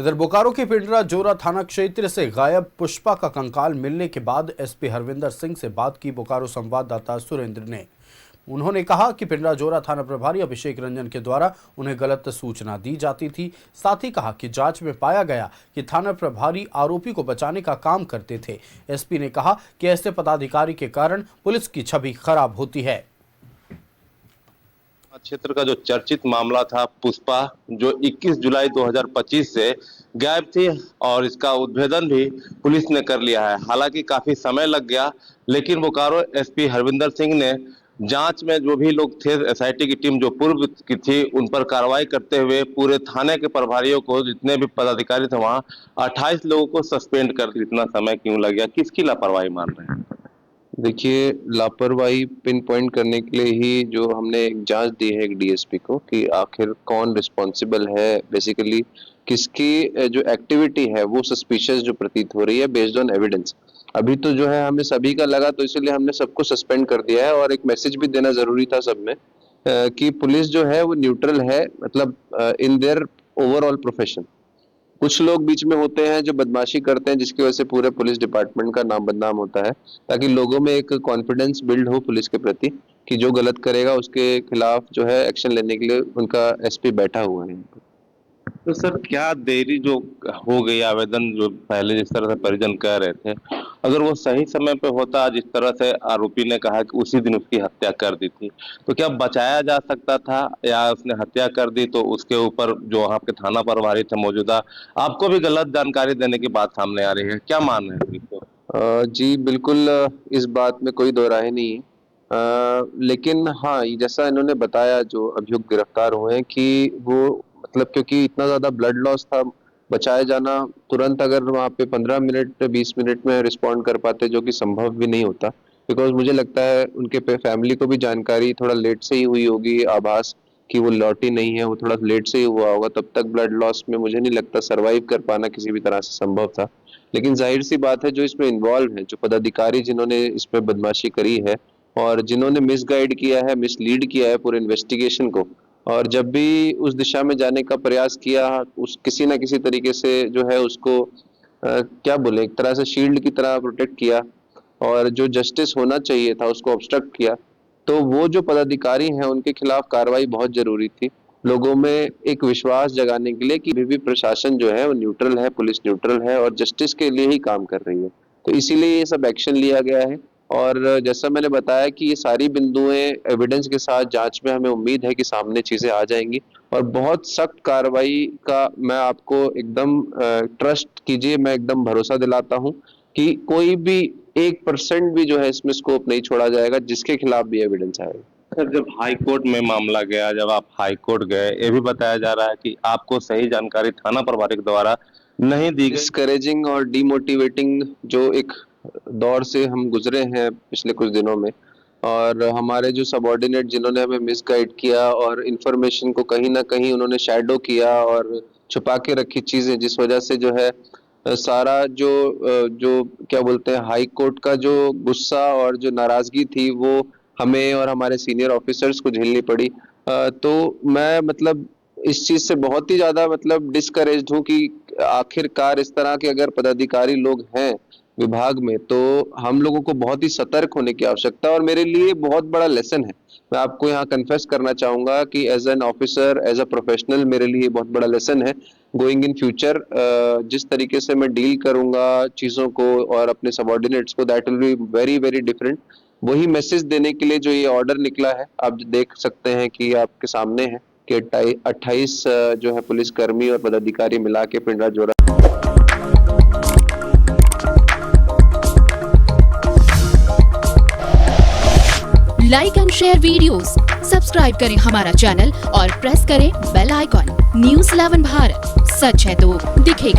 इधर बोकारो के पिंडरा जोरा थाना क्षेत्र से गायब पुष्पा का कंकाल मिलने के बाद एसपी हरविंदर सिंह से बात की बोकारो संवाददाता सुरेंद्र ने। उन्होंने कहा कि पिंडरा जोरा थाना प्रभारी अभिषेक रंजन के द्वारा उन्हें गलत सूचना दी जाती थी। साथ ही कहा कि जांच में पाया गया कि थाना प्रभारी आरोपी को बचाने का काम करते थे। एसपी ने कहा कि ऐसे पदाधिकारी के कारण पुलिस की छवि खराब होती है। क्षेत्र का जो चर्चित मामला था पुष्पा, जो 21 जुलाई 2025 से गायब थी और इसका उद्भेदन भी पुलिस ने कर लिया है। हालांकि काफी समय लग गया, लेकिन बोकारो एसपी हरविंदर सिंह ने जांच में जो भी लोग थे, एसआईटी की टीम जो पूर्व की थी, उन पर कार्रवाई करते हुए पूरे थाने के प्रभारियों को, जितने भी पदाधिकारी थे वहां 28 लोगों को सस्पेंड कर दिया। इतना समय क्यों लग गया, किसकी लापरवाही मान रहे हैं? देखिए, लापरवाही पिन पॉइंट करने के लिए ही जो हमने एक जांच दी है एक डीएसपी को कि आखिर कौन रिस्पॉन्सिबल है, बेसिकली किसकी जो एक्टिविटी है वो सस्पिशियस जो प्रतीत हो रही है बेस्ड ऑन एविडेंस। अभी तो जो है हमें सभी का लगा, तो इसलिए हमने सबको सस्पेंड कर दिया है और एक मैसेज भी देना जरूरी था सब में कि पुलिस जो है वो न्यूट्रल है, मतलब इन देयर ओवरऑल प्रोफेशन। कुछ लोग बीच में होते हैं जो बदमाशी करते हैं, जिसकी वजह से पूरे पुलिस डिपार्टमेंट का नाम बदनाम होता है, ताकि लोगों में एक कॉन्फिडेंस बिल्ड हो पुलिस के प्रति कि जो गलत करेगा उसके खिलाफ जो है एक्शन लेने के लिए उनका एसपी बैठा हुआ है। तो सर, क्या देरी जो हो गई, आवेदन जो पहले जिस तरह से परिजन कह रहे थे, अगर वो सही समय पे होता, जिस तरह से आरोपी ने कहा कि उसी दिन उसकी हत्या कर दी थी, तो क्या बचाया जा सकता था? या उसने हत्या कर दी तो उसके ऊपर जो वहाँ के थाना प्रभारी थे मौजूदा, आपको भी गलत जानकारी देने की बात सामने आ रही है, क्या मान रहे हैं? जी बिल्कुल, इस बात में कोई दो राय नहीं है। लेकिन हाँ, जैसा इन्होंने बताया जो अभियुक्त गिरफ्तार हुए हैं कि वो मतलब क्योंकि इतना ज्यादा ब्लड लॉस था, बचाया जाना तुरंत अगर वहाँ पे 15 मिनट 20 मिनट में रिस्पॉन्ड कर पाते, जो कि संभव भी नहीं होता, बिकॉज मुझे लगता है उनके फैमिली को भी जानकारी थोड़ा लेट से ही हुई होगी, आभास कि वो लौटी नहीं है, वो थोड़ा लेट से ही हुआ होगा। तब तक ब्लड लॉस में मुझे नहीं लगता सरवाइव कर पाना किसी भी तरह से संभव था। लेकिन जाहिर सी बात है, जो इसमें इन्वॉल्व है, जो पदाधिकारी जिन्होंने इसमें बदमाशी करी है और जिन्होंने मिसगाइड किया है, मिसलीड किया है पूरे इन्वेस्टिगेशन को, और जब भी उस दिशा में जाने का प्रयास किया, उस किसी ना किसी तरीके से जो है उसको क्या बोले, एक तरह से शील्ड की तरह प्रोटेक्ट किया और जो जस्टिस होना चाहिए था उसको ऑब्स्ट्रक्ट किया, तो वो जो पदाधिकारी हैं उनके खिलाफ कार्रवाई बहुत जरूरी थी, लोगों में एक विश्वास जगाने के लिए कि भी प्रशासन जो है वो न्यूट्रल है, पुलिस न्यूट्रल है और जस्टिस के लिए ही काम कर रही है। तो इसीलिए ये सब एक्शन लिया गया है और जैसा मैंने बताया कि ये सारी बिंदुएं एविडेंस के साथ जांच में हमें उम्मीद है कि सामने चीजें आ जाएंगी और बहुत सख्त कार्रवाई का मैं आपको एकदम ट्रस्ट कीजिए, मैं एकदम भरोसा दिलाता हूं कि कोई भी 1% भी जो है इसमें स्कोप नहीं छोड़ा जाएगा जिसके खिलाफ भी एविडेंस आएगा। सर, जब हाई कोर्ट में मामला गया, जब आप हाई कोर्ट गए, ये भी बताया जा रहा है कि आपको सही जानकारी थाना प्रभारी के द्वारा नहीं दी गई। डिस्करेजिंग और डीमोटिवेटिंग जो एक दौर से हम गुजरे हैं पिछले कुछ दिनों में, और हमारे जो सबऑर्डिनेट जिन्होंने हमें मिसगाइड किया और इंफॉर्मेशन को कहीं ना कहीं उन्होंने शैडो किया और छुपा के रखी चीजें, जिस वजह से जो है सारा जो क्या बोलते हैं हाई कोर्ट का जो गुस्सा और जो नाराजगी थी वो हमें और हमारे सीनियर ऑफिसर्स को झेलनी पड़ी। तो मैं मतलब इस चीज से बहुत ही ज्यादा मतलब डिस्करेज्ड हूँ कि आखिरकार इस तरह के अगर पदाधिकारी लोग हैं विभाग में, तो हम लोगों को बहुत ही सतर्क होने की आवश्यकता है और मेरे लिए बहुत बड़ा लेसन है। मैं आपको यहाँ कन्फेस करना चाहूंगा कि as an officer, as a professional, मेरे लिए बहुत बड़ा लेसन है गोइंग इन फ्यूचर। जिस तरीके से मैं डील करूंगा चीजों को और अपने सबऑर्डिनेट्स को, that will be very very different. वही मैसेज देने के लिए जो ये ऑर्डर निकला है, आप देख सकते हैं कि आपके सामने है कि 28 जो है पुलिसकर्मी और पदाधिकारी मिला के पिंडरा जोरा like and share videos, subscribe करें हमारा चैनल और प्रेस करें बेल आइकॉन। न्यूज़ 11 भारत, सच है तो दिखेगा।